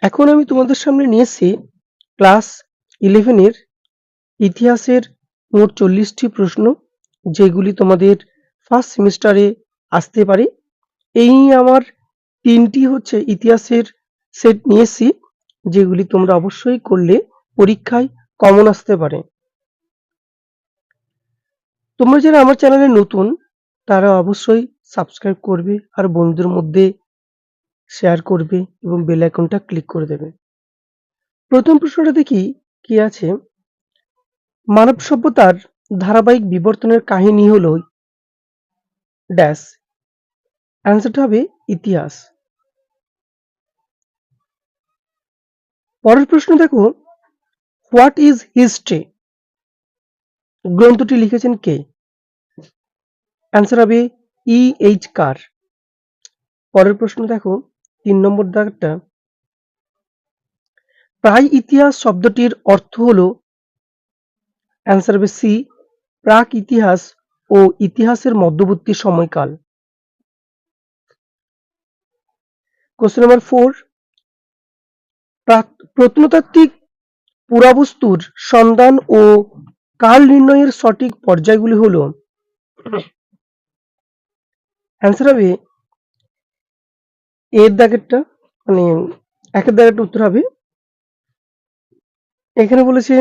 এখন আমি তোমাদের সামনে নিয়ে এসেছি ক্লাস 11 এর ইতিহাসের মোট 40টি প্রশ্ন, যেগুলি তোমাদের ফার্স্ট সেমিস্টারে আসতে পারে। এই আমার 3টি হচ্ছে ইতিহাসের সেট নিয়ে এসেছি, যেগুলি তোমরা অবশ্যই করলে পরীক্ষায় কমন আসতে পারে। তোমরা যারা আমার চ্যানেলে নতুন, তারা অবশ্যই সাবস্ক্রাইব করবে আর বন্ধুদের মধ্যে শেয়ার করবে এবং বেল আইকনটা ক্লিক করে দেবে। প্রথম প্রশ্নটা দেখি কি আছে। মানব সভ্যতার ধারাবাহিক বিবর্তনের কাহিনী হলো ড্যাশ। অ্যান্সারটা হবে ইতিহাস। পরের প্রশ্ন দেখো, হোয়াট ইজ হিস্ট্রি গ্রন্থটি লিখেছেন কে? অ্যান্সার হবে E.H. কার। পরের প্রশ্ন দেখো, 3 নম্বর দাগটা, প্রাক ইতিহাস শব্দটির অর্থ হলো? অ্যান্সার হবে সি, প্রাক ইতিহাস ও ইতিহাসের মধ্যবর্তী সময়কাল। কোশ্চেন নাম্বার 4, প্রত্নতাত্ত্বিক পুরাবস্তুর সন্ধান ও কাল নির্ণয়ের সঠিক পর্যায়গুলি হলো? অ্যান্সার হবে এর দাগেরটা, মানে একের দাগেরটা উত্তর হবে। এখানে বলেছে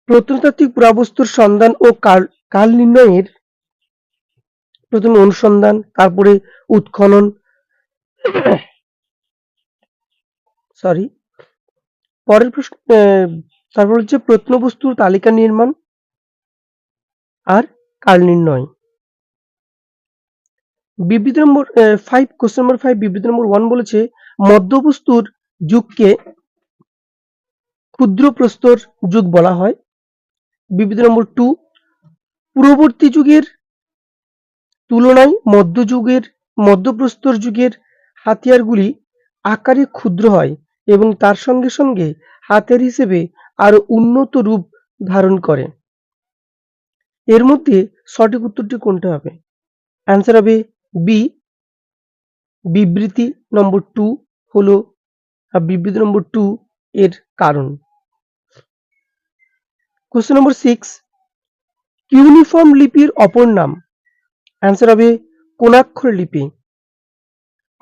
প্রত্নতাত্ত্বিক পুরাবস্তুর সন্ধান ও কাল নির্ণয়ের প্রথমে অনুসন্ধান, তারপরে উৎখনন, সরি, পরের প্রশ্ন, তারপর হচ্ছে প্রত্নবস্তুর তালিকা নির্মাণ আর কাল নির্ণয়। বিবৃতি নম্বর 5, কোশ্চেন নম্বর 5, বিবৃতি নম্বর 1 বলেছে মধ্যবস্তুর যুগকে ক্ষুদ্র প্রস্তর যুগ বলা হয়। বিবৃতি নম্বর 2, পূর্ববর্তী যুগের তুলনায় মধ্যপ্রস্তর যুগের হাতিয়ারগুলি আকারে ক্ষুদ্র হয় এবং তার সঙ্গে সঙ্গে হাতিয়ার হিসেবে আরো উন্নত রূপ ধারণ করে। এর মধ্যে সঠিক উত্তরটি কোনটা হবে? অ্যান্সার হবে বি, বিবৃতি নম্বর 2 হলো বিবৃতি নম্বর 2 এর কারণ। কোশ্চেন নম্বর 6, কিউনিফর্ম লিপির অপর নাম? অ্যান্সার হবে কোণাক্ষর লিপি।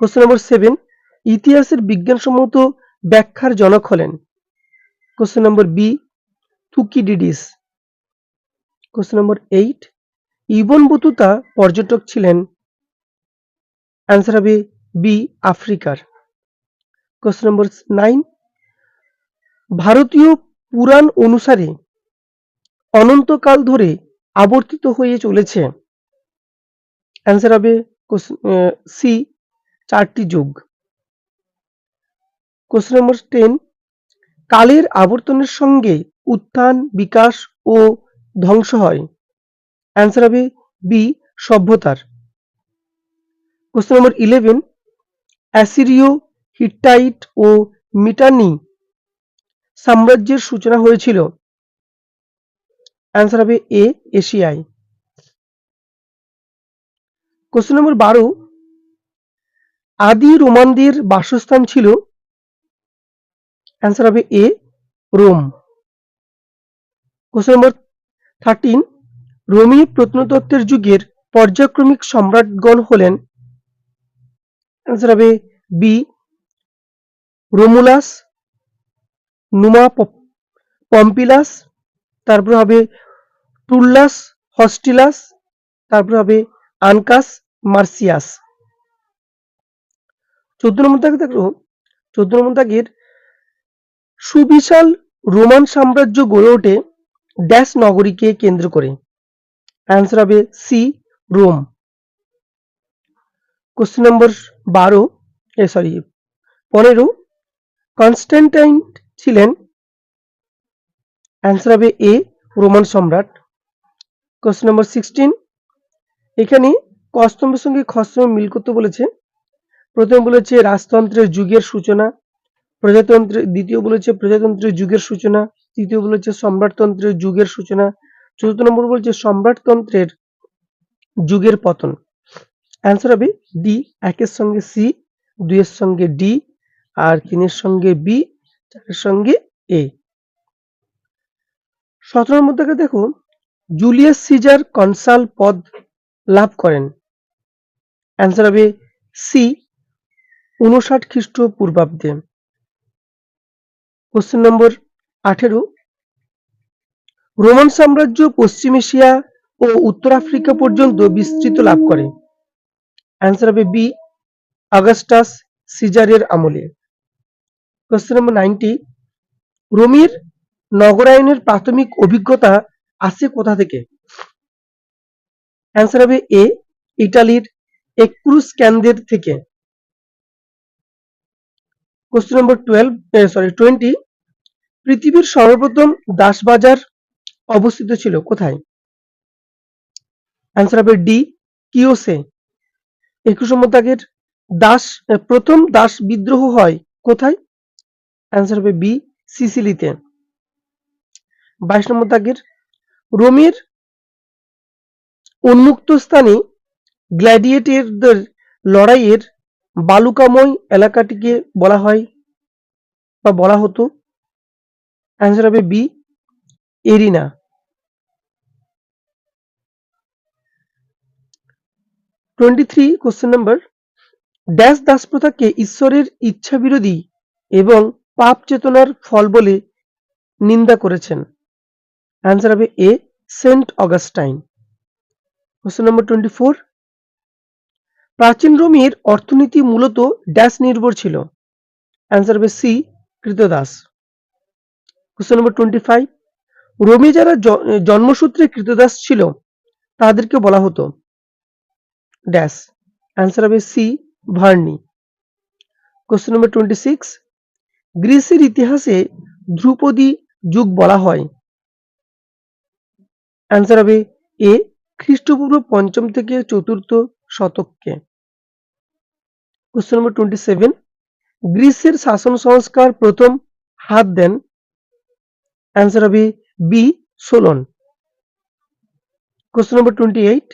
কোশ্চেন নম্বর 7, ইতিহাসের বিজ্ঞানসম্মত ব্যাখ্যার জনক হলেন? Question number B, Thucydides. Question number 8, Ibn Battuta পর্যটক ছিলেন? অ্যান্সার হবে বি, আফ্রিকার। কোশ্চেন নম্বর 9, ভারতীয় পুরাণ অনুসারে অনন্তকাল ধরে আবর্তিত হয়ে চলেছে? অ্যান্সার হবে সি, 4টি যুগ। কোশ্চেন নম্বর 10, কালের আবর্তনের সঙ্গে উত্থান, বিকাশ ও ধ্বংস হয়? অ্যান্সার হবে বি, সভ্যতার। কোশ্চেন নম্বর 11, অ্যাসিরীয়, হিট্টাইট ও মিটানি সাম্রাজ্যের সূচনা হয়েছিল? অ্যান্সার হবে এ, এশিয়ায়। কোশ্চেন নম্বর 12, আদি রোমানদের বাসস্থান ছিল? অ্যান্সার হবে এ, রোম। কোশ্চেন নম্বর 13, রোমীয় প্রত্নতত্ত্বের যুগের পর্যায়ক্রমিক সম্রাটগণ হলেন? অ্যান্সার হবে বি, রোমুলাস, নুমা পম্পিলাস, তারপর হবে টুল্লাস হস্টিলাস, তারপর হবে আনকাস মার্সিয়াস। 14 নম্বর দাগে দেখো, 14 নম্বর দাগের, সুবিশাল রোমান সাম্রাজ্য গড়ে ওঠে ড্যাশ নগরীকে কেন্দ্র করে? অ্যান্সার হবে সি, রোম। কোশ্চেন নম্বর 15, কনস্ট্যান্টাইন ছিলেন? অ্যান্সার হবে এ, রোমান সম্রাট। কোশ্চেন নম্বর 16, এখানে ক স্তম্ভের সঙ্গে খ স্তম্ভ মিল করতে বলেছে। প্রথম বলেছে রাজতন্ত্রের যুগের সূচনা, দ্বিতীয় বলেছে প্রজাতন্ত্রের যুগের সূচনা, তৃতীয় বলেছে সম্রাটতন্ত্রের যুগের সূচনা, চতুর্থ নম্বর বলছে সম্রাটতন্ত্রের যুগের পতন। অ্যান্সার হবে ডি, একের সঙ্গে সি, 2 এর সঙ্গে ডি, আর 3 এর সঙ্গে বি, 4 এর সঙ্গে এ। 17 নম্বর থেকে দেখো, জুলিয়াস সিজার কনসাল পদ লাভ করেন। অ্যান্সার হবে সি 59 খ্রিস্টপূর্বাব্দে। কোশ্চেন নম্বর 18, রোমান সাম্রাজ্য পশ্চিম এশিয়া ও উত্তর আফ্রিকা পর্যন্ত বিস্তৃত লাভ করে। অ্যান্সার হবে বি অগাস্টাস সিজারের আমলে। কোশ্চেন নম্বর 90, রোমের নগরায়নের প্রাথমিক অভিজ্ঞতা আসে কোথা থেকে? অ্যান্সার হবে এ ইটালির এক্রুসক্যানদের থেকে। কোশ্চেন নম্বর 20, পৃথিবীর সর্বপ্রথম দাসবাজার অবস্থিত ছিল কোথায়? অ্যান্সার হবে ডি কিওসে। 21 নম্বর দাগের, প্রথম দাস বিদ্রোহ হয় কোথায়? অ্যান্সার হবে বি সিসিলিতে। 22 নম্বর দাগের, রোমের উন্মুক্ত স্থানে গ্ল্যাডিয়েটরদের লড়াইয়ের বালুকাময় এলাকাটিকে বলা হয় বা বলা হতো। অ্যান্সার হবে B arena. 23 question number, dash দাসপ্রথাকে ঈশ্বরের ইচ্ছা বিরোধী এবং পাপ চেতনার ফল বলে নিন্দা করেছেন। অ্যান্সার হবে এ সেন্ট অগাস্টাইন। কোশ্চেন নম্বর 24, প্রাচীন রোমের অর্থনীতি মূলত ড্যাশ নির্ভর ছিল। অ্যান্সার হবে সি কৃতদাস। কোশ্চেন নম্বর 25, রোমে যারা জন্মসূত্রে কৃতদাস ছিল তাদেরকে বলা হতো ড্যাশ। অ্যান্সার হবে সি ভার্নি। কোশ্চেন নম্বর 26, গ্রিসের ইতিহাসে ধ্রুপদী যুগ বলা হয়। অ্যান্সার হবে এ খ্রিস্টপূর্ব 5ম থেকে 4র্থ শতককে। কোশ্চেন নম্বর 27, গ্রিসের শাসন সংস্কার প্রথম হাত দেন। অ্যান্সার হবে বি সোলন। কোশ্চেন নম্বর 28,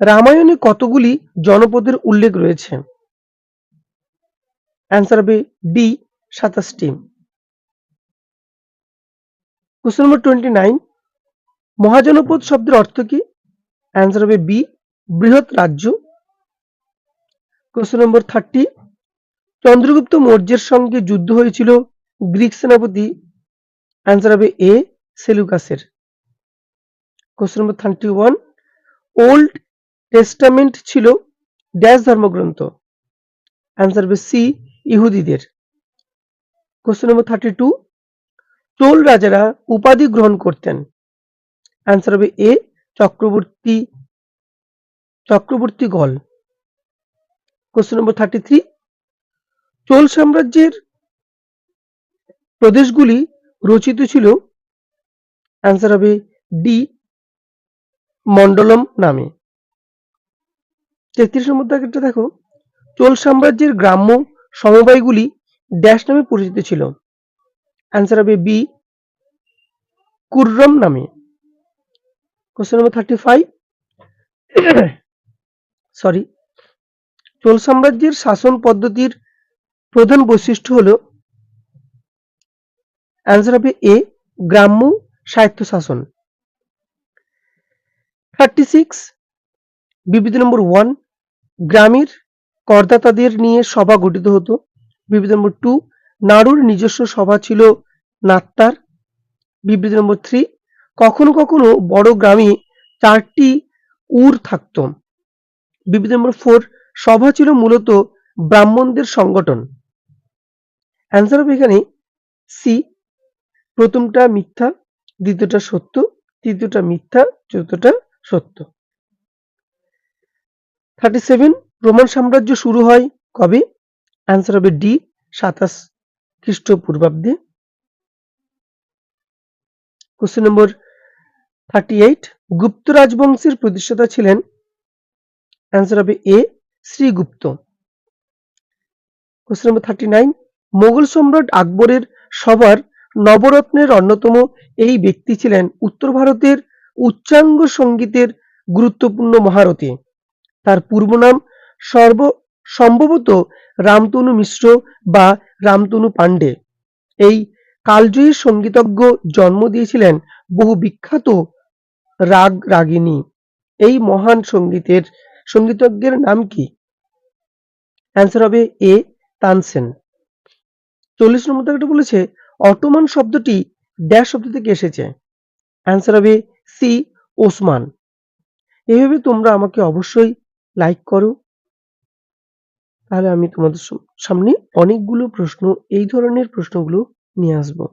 রামায়ণে কতগুলি জনপদের উল্লেখ রয়েছে? অ্যান্সার হবে ডি 27টি। কোশ্চেন নম্বর 29, মহাজনপদ শব্দের অর্থ কি? অ্যান্সার হবে বি বৃহৎ রাজ্য। কোশ্চেন নম্বর 30, চন্দ্রগুপ্ত মৌর্যের সঙ্গে যুদ্ধ হয়েছিল গ্রিক সেনাপতি। অ্যান্সার হবে এ সেলুকাসের। কোশ্চেন নম্বর 31, ওল্ড টেস্টামেন্ট ছিল ড্যাশ ধর্মগ্রন্থ। অ্যান্সার হবে সি ইহুদিদের। কোশ্চেন নম্বর 32, চোল রাজারা উপাধি গ্রহণ করতেন। অ্যান্সার হবে এ চক্রবর্তী গল। কোশ্চেন নম্বর 33, চোল সাম্রাজ্যের প্রদেশগুলি রচিত ছিল। অ্যান্সার হবে ডি মন্ডলম নামে। 33 নম্বর দাগেরটা দেখো, চোল সাম্রাজ্যের গ্রাম্য সমবায়গুলি ড্যাশ নামে পরিচিত ছিল। অ্যান্সার হবে বি কুর্রম নামে। কোশ্চেন নম্বর 35, চোল সাম্রাজ্যের শাসন পদ্ধতির প্রধান বৈশিষ্ট্য হল। অ্যান্সার হবে এ গ্রাম্য স্বায়ত্তশাসন। 36, বিবৃতি নম্বর 1, গ্রামের করদাতাদের নিয়ে সভা গঠিত হতো। বিবৃতি নম্বর 2, নাড়ুর নিজস্ব সভা ছিল নাত্তার। বিবৃতি নম্বর 3, কখনো কখনো বড় গ্রামে 4টি উর থাকত। বিবৃতি নম্বর 4, সভা ছিল মূলত ব্রাহ্মণদের সংগঠন। অ্যান্সার হবে এখানে সি প্রথমটা মিথ্যা, দ্বিতীয়টা সত্য, তৃতীয়টা মিথ্যা, চতুর্থটা সত্য। 37, রোমান সাম্রাজ্য শুরু হয় কবে? অ্যান্সার হবে ডি 27 খ্রিস্টপূর্বাব্দে। কোশ্চেন নম্বর 38, গুপ্ত রাজবংশের প্রতিষ্ঠাতা ছিলেন। অ্যান্সার হবে এ শ্রীগুপ্ত। কোশ্চেন নম্বর 39, মোগল সম্রাট আকবরের সভার নবরত্নের অন্যতম এই ব্যক্তি ছিলেন উত্তর ভারতের উচ্চাঙ্গ সঙ্গীতের গুরুত্বপূর্ণ মহারথী। তার পূর্ব নাম সম্ভবত রামতনু মিশ্র বা রামতনু পাণ্ডে। এই কালজয়ী সঙ্গীতজ্ঞ জন্ম দিয়েছিলেন বহু বিখ্যাত রাগ রাগিনী। এই মহান সঙ্গীতজ্ঞের নাম কি? অ্যান্সার হবে এ তানসেন। 40 নম্বর দাগটা বলেছে অটোমান শব্দটি ড্যাশ শব্দ থেকে এসেছে। অ্যান্সার হবে সি ওসমান। এভাবে তোমরা আমাকে অবশ্যই লাইক করো, তাহলে আমি তোমাদের সামনে অনেকগুলো প্রশ্ন, এই ধরনের প্রশ্নগুলো নিয়ে আসবো।